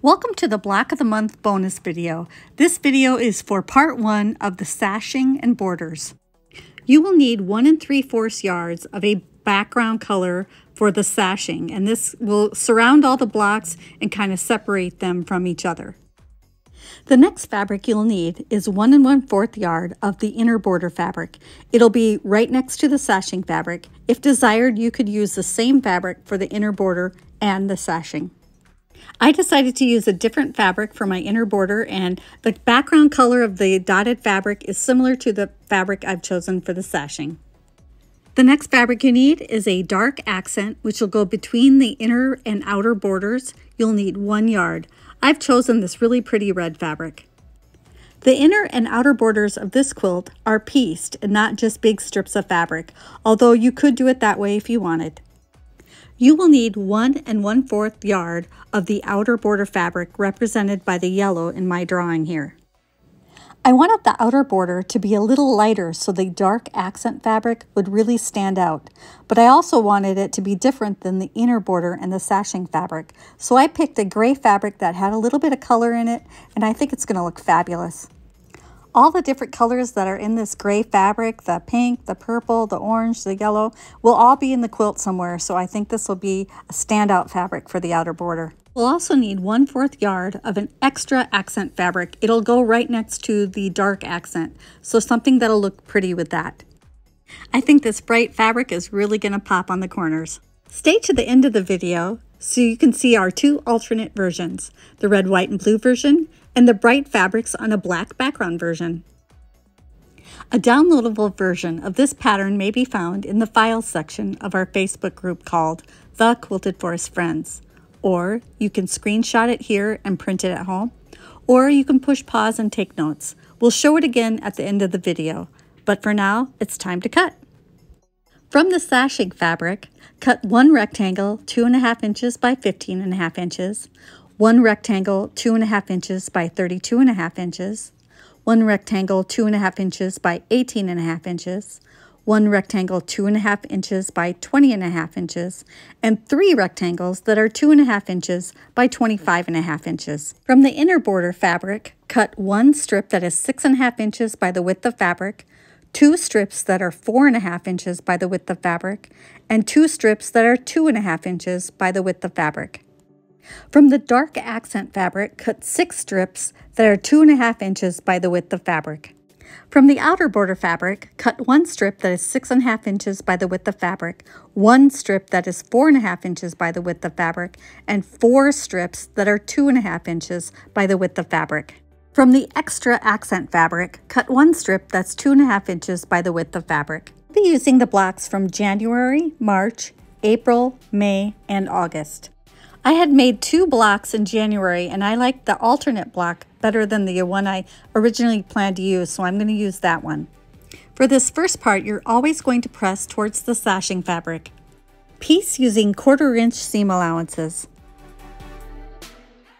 Welcome to the Block of the Month bonus video. This video is for part 1 of the Sashing and Borders. You will need 1 3/4 yards of a background color for the sashing, and this will surround all the blocks and kind of separate them from each other. The next fabric you'll need is 1 1/4 yard of the inner border fabric. It'll be right next to the sashing fabric. If desired, you could use the same fabric for the inner border and the sashing. I decided to use a different fabric for my inner border, and the background color of the dotted fabric is similar to the fabric I've chosen for the sashing. The next fabric you need is a dark accent, which will go between the inner and outer borders. You'll need 1 yard. I've chosen this really pretty red fabric. The inner and outer borders of this quilt are pieced and not just big strips of fabric, although you could do it that way if you wanted. You will need 1 1/4 yard of the outer border fabric represented by the yellow in my drawing here. I wanted the outer border to be a little lighter so the dark accent fabric would really stand out, but I also wanted it to be different than the inner border and the sashing fabric, so I picked a gray fabric that had a little bit of color in it, and I think it's going to look fabulous. All the different colors that are in this gray fabric, the pink, the purple, the orange, the yellow, will all be in the quilt somewhere, so I think this will be a standout fabric for the outer border. We'll also need 1/4 yard of an extra accent fabric. It'll go right next to the dark accent, so something that'll look pretty with that. I think this bright fabric is really going to pop on the corners. Stay to the end of the video so you can see our 2 alternate versions, the red, white, and blue version, and the bright fabrics on a black background version. A downloadable version of this pattern may be found in the files section of our Facebook group called The Quilted Forest Friends, or you can screenshot it here and print it at home, or you can push pause and take notes. We'll show it again at the end of the video, but for now, it's time to cut. From the sashing fabric, cut 1 rectangle 2.5 inches by 15.5 inches, 1 rectangle 2.5 inches by 32.5 inches, 1 rectangle 2.5 inches by 18.5 inches, 1 rectangle 2.5 inches by 20.5 inches, and 3 rectangles that are 2.5 inches by 25.5 inches. From the inner border fabric, cut 1 strip that is 6.5 inches by the width of fabric, 2 strips that are 4.5 inches by the width of fabric, and 2 strips that are 2.5 inches by the width of fabric. From the dark accent fabric, cut 6 strips that are 2.5 inches by the width of fabric. From the outer border fabric, cut 1 strip that is 6.5 inches by the width of fabric, 1 strip that is 4.5 inches by the width of fabric, and 4 strips that are 2.5 inches by the width of fabric. From the extra accent fabric, cut 1 strip that's 2.5 inches by the width of fabric. I'll be using the blocks from January, March, April, May, and August. I had made 2 blocks in January, and I liked the alternate block better than the one I originally planned to use, so I'm going to use that one. For this first part, you're always going to press towards the sashing fabric. Piece using 1/4 inch seam allowances.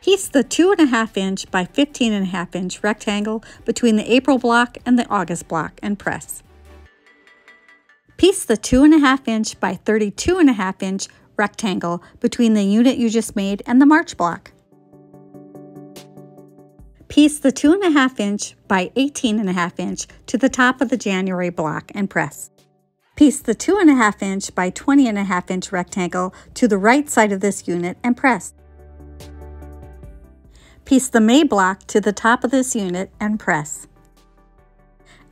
Piece the 2.5 inch by 15.5 inch rectangle between the April block and the August block and press. Piece the 2.5 inch by 32.5 inch rectangle between the unit you just made and the March block. Piece the 2.5 inch by 18.5 inch to the top of the January block and press. Piece the 2.5 inch by 20.5 inch rectangle to the right side of this unit and press. Piece the May block to the top of this unit and press.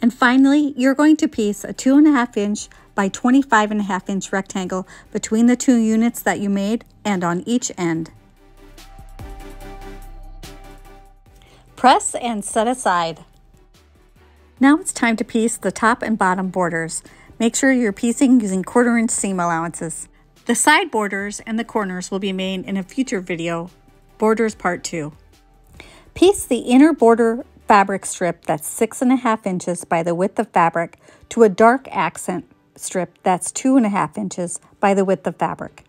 And finally, you're going to piece a 2.5 inch by 25.5 inch rectangle between the 2 units that you made and on each end. Press and set aside. Now it's time to piece the top and bottom borders. Make sure you're piecing using 1/4 inch seam allowances. The side borders and the corners will be made in a future video, Borders Part 2. Piece the inner border fabric strip that's 6.5 inches by the width of fabric to a dark accent strip that's 2.5 inches by the width of fabric.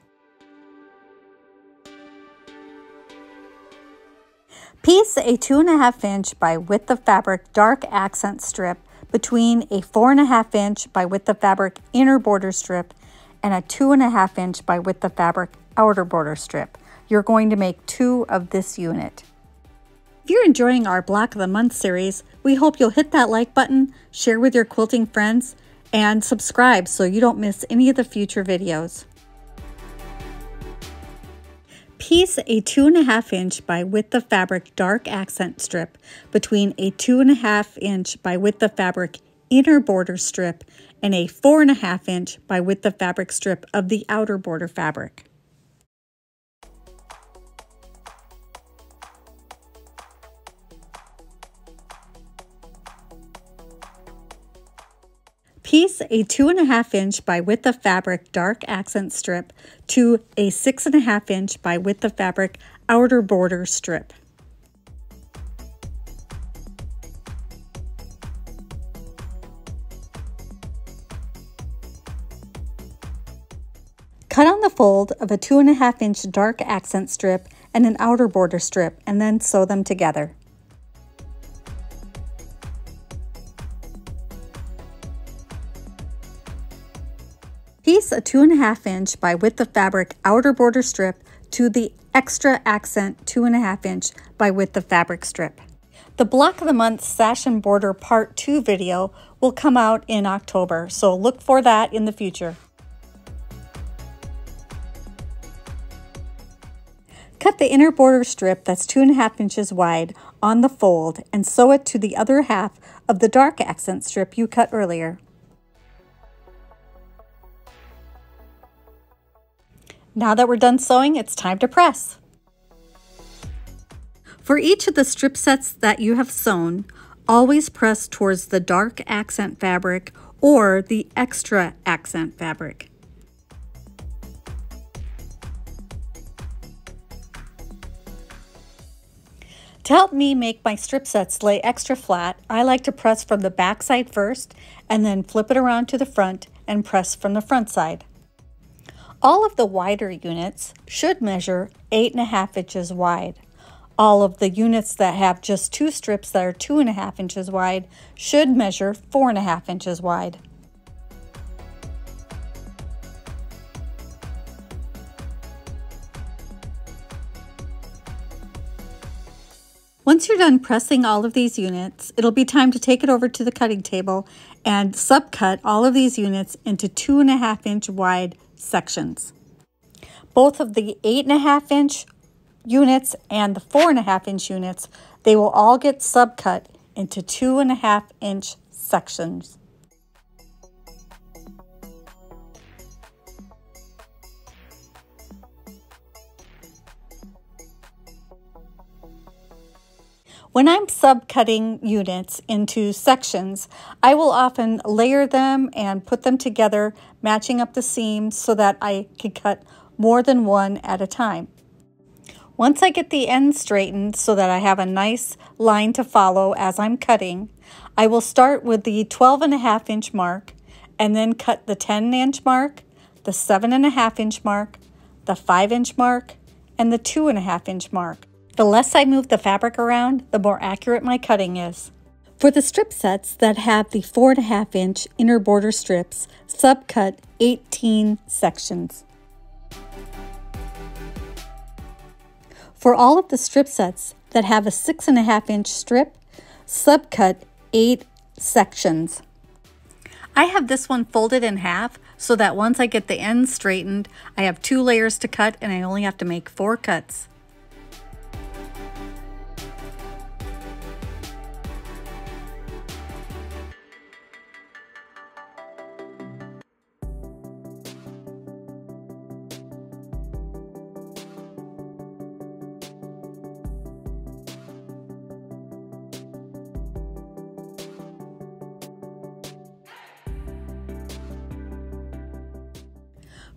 Piece a 2.5 inch by width of fabric dark accent strip between a 4.5 inch by width of fabric inner border strip and a 2.5 inch by width of fabric outer border strip. you're going to make 2 of this unit. If you're enjoying our Block of the Month series, we hope you'll hit that like button, share with your quilting friends, and subscribe so you don't miss any of the future videos. Piece a 2.5 inch by width of fabric dark accent strip between a 2.5 inch by width of fabric inner border strip and a 4.5 inch by width of fabric strip of the outer border fabric. Piece a 2.5 inch by width of fabric dark accent strip to a 6.5 inch by width of fabric outer border strip. Cut on the fold of a 2.5 inch dark accent strip and an outer border strip and then sew them together. Piece a 2.5 inch by width of fabric outer border strip to the extra accent 2.5 inch by width of fabric strip. The Block of the Month Sash and Border Part 2 video will come out in October, so look for that in the future. Cut the inner border strip that's 2.5 inches wide on the fold and sew it to the other half of the dark accent strip you cut earlier. Now that we're done sewing, it's time to press. For each of the strip sets that you have sewn, always press towards the dark accent fabric or the extra accent fabric. To help me make my strip sets lay extra flat, I like to press from the back side first and then flip it around to the front and press from the front side. All of the wider units should measure 8.5 inches wide. All of the units that have just 2 strips that are 2.5 inches wide should measure 4.5 inches wide. Once you're done pressing all of these units, it'll be time to take it over to the cutting table and subcut all of these units into 2.5 inch wide sections. Both of the 8.5 inch units and the 4.5 inch units, they will all get subcut into 2.5 inch sections. When I'm subcutting units into sections, I will often layer them and put them together, matching up the seams so that I can cut more than one at a time. Once I get the ends straightened so that I have a nice line to follow as I'm cutting, I will start with the 12.5 inch mark and then cut the 10 inch mark, the 7.5 inch mark, the 5 inch mark, and the 2.5 inch mark. The less I move the fabric around, the more accurate my cutting is. For the strip sets that have the 4.5 inch inner border strips, subcut 18 sections. For all of the strip sets that have a 6.5 inch strip, subcut 8 sections. I have this one folded in half so that once I get the ends straightened, I have 2 layers to cut and I only have to make 4 cuts.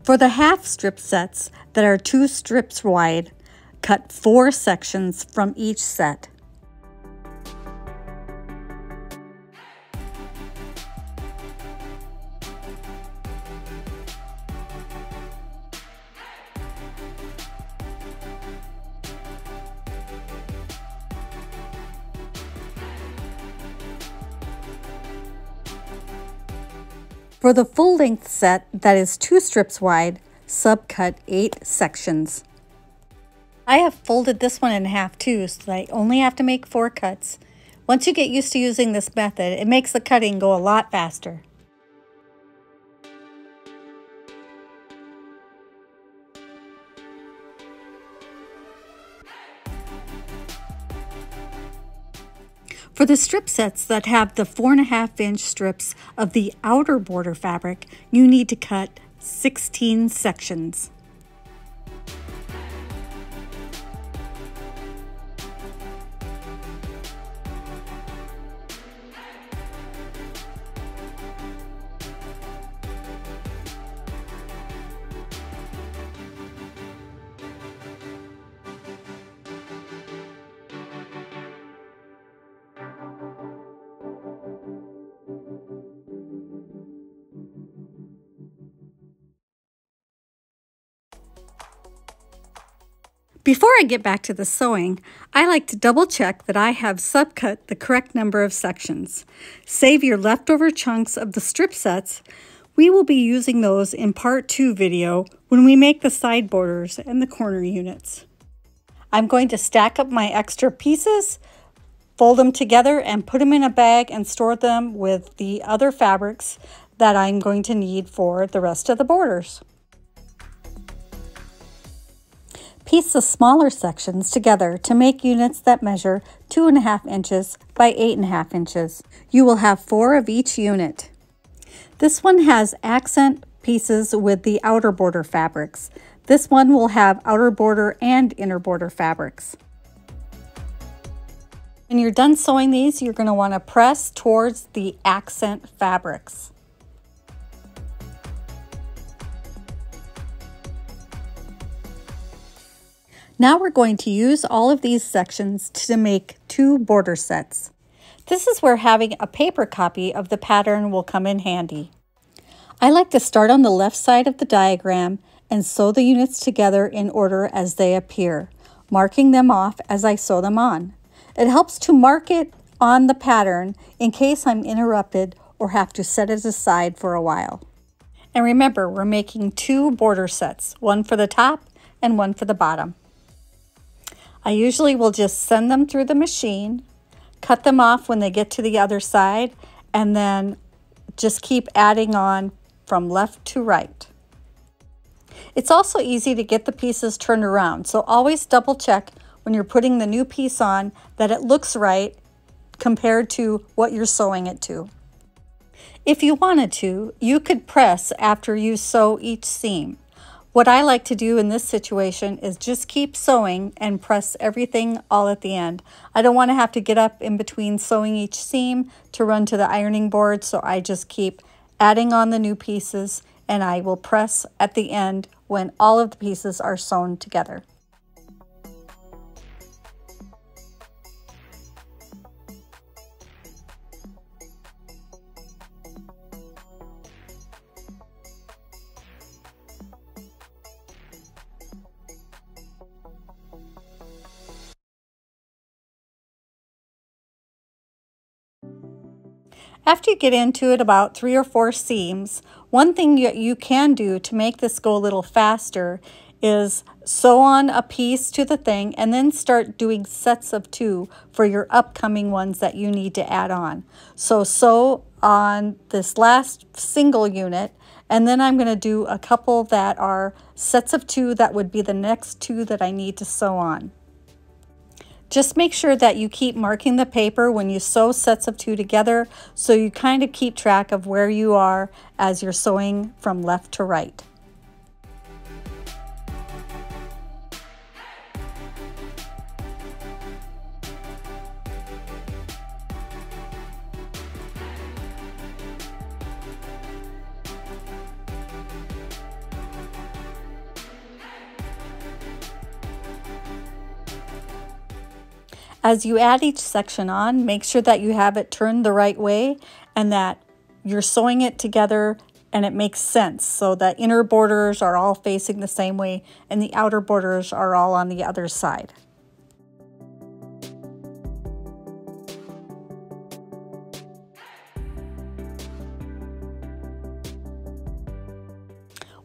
For the half strip sets that are 2 strips wide, cut 4 sections from each set. For the full-length set that is 2 strips wide, subcut 8 sections. I have folded this one in half too, so that I only have to make 4 cuts. Once you get used to using this method, it makes the cutting go a lot faster. For the strip sets that have the 4.5-inch strips of the outer border fabric, you need to cut 16 sections. Before I get back to the sewing, I like to double check that I have subcut the correct number of sections. Save your leftover chunks of the strip sets. We will be using those in part 2 video when we make the side borders and the corner units. I'm going to stack up my extra pieces, fold them together and put them in a bag and store them with the other fabrics that I'm going to need for the rest of the borders. Piece the smaller sections together to make units that measure 2.5 inches by 8.5 inches. You will have 4 of each unit. This one has accent pieces with the outer border fabrics. This one will have outer border and inner border fabrics. When you're done sewing these, you're going to want to press towards the accent fabrics. Now we're going to use all of these sections to make 2 border sets. This is where having a paper copy of the pattern will come in handy. I like to start on the left side of the diagram and sew the units together in order as they appear, marking them off as I sew them on. It helps to mark it on the pattern in case I'm interrupted or have to set it aside for a while. And remember, we're making 2 border sets, one for the top and one for the bottom. I usually will just send them through the machine, cut them off when they get to the other side, and then just keep adding on from left to right. It's also easy to get the pieces turned around, so always double check when you're putting the new piece on that it looks right compared to what you're sewing it to. If you wanted to, you could press after you sew each seam. What I like to do in this situation is just keep sewing and press everything all at the end. I don't want to have to get up in between sewing each seam to run to the ironing board, so I just keep adding on the new pieces and I will press at the end when all of the pieces are sewn together. After you get into it about 3 or 4 seams, one thing you can do to make this go a little faster is sew on a piece to the thing and then start doing sets of 2 for your upcoming ones that you need to add on. So sew on this last single unit, and then I'm going to do a couple that are sets of 2 that would be the next 2 that I need to sew on. Just make sure that you keep marking the paper when you sew sets of 2 together, so you kind of keep track of where you are as you're sewing from left to right. As you add each section on, make sure that you have it turned the right way and that you're sewing it together and it makes sense, so that inner borders are all facing the same way and the outer borders are all on the other side.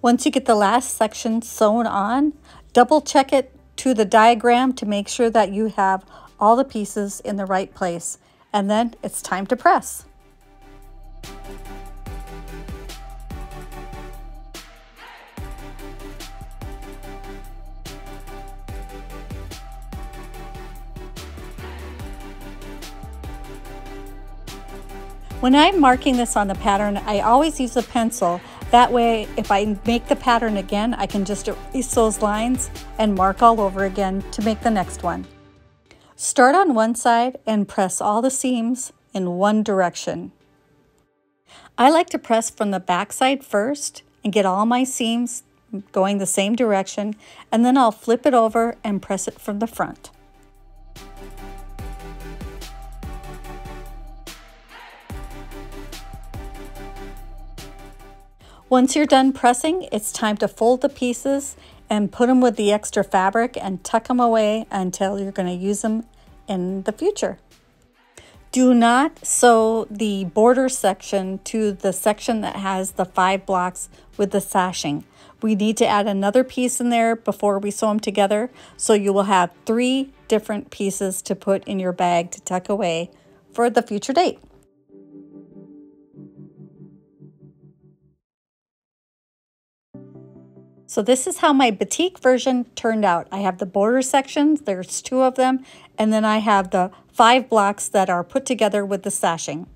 Once you get the last section sewn on, double check it to the diagram to make sure that you have all the pieces in the right place. And then it's time to press. When I'm marking this on the pattern, I always use a pencil. That way, if I make the pattern again, I can just erase those lines and mark all over again to make the next one. Start on one side and press all the seams in one direction. I like to press from the back side first and get all my seams going the same direction, and then I'll flip it over and press it from the front. Once you're done pressing, it's time to fold the pieces and put them with the extra fabric and tuck them away until you're going to use them in the future. Do not sew the border section to the section that has the 5 blocks with the sashing. We need to add another piece in there before we sew them together, so you will have 3 different pieces to put in your bag to tuck away for the future date. So this is how my batik version turned out. I have the border sections, there's 2 of them, and then I have the 5 blocks that are put together with the sashing.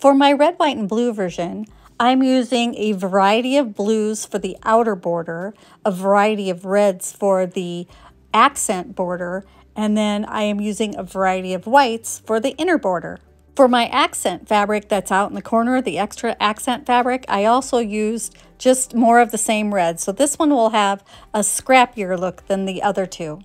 For my red, white, and blue version, I'm using a variety of blues for the outer border, a variety of reds for the accent border, and then I am using a variety of whites for the inner border. For my accent fabric that's out in the corner, the extra accent fabric, I also used just more of the same red. So this one will have a scrappier look than the other 2.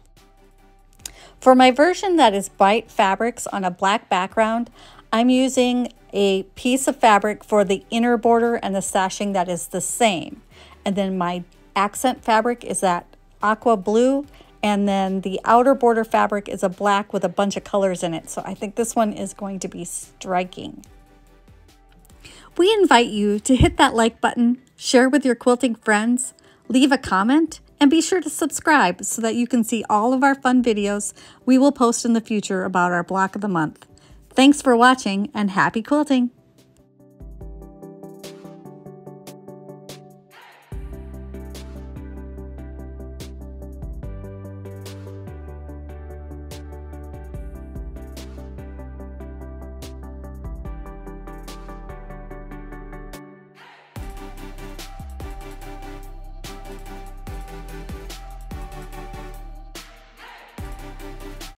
For my version that is white fabrics on a black background, I'm using a piece of fabric for the inner border and the sashing that is the same. And then my accent fabric is that aqua blue, and then the outer border fabric is a black with a bunch of colors in it. So I think this one is going to be striking. We invite you to hit that like button, share with your quilting friends, leave a comment, and be sure to subscribe so that you can see all of our fun videos we will post in the future about our block of the month. Thanks for watching and happy quilting!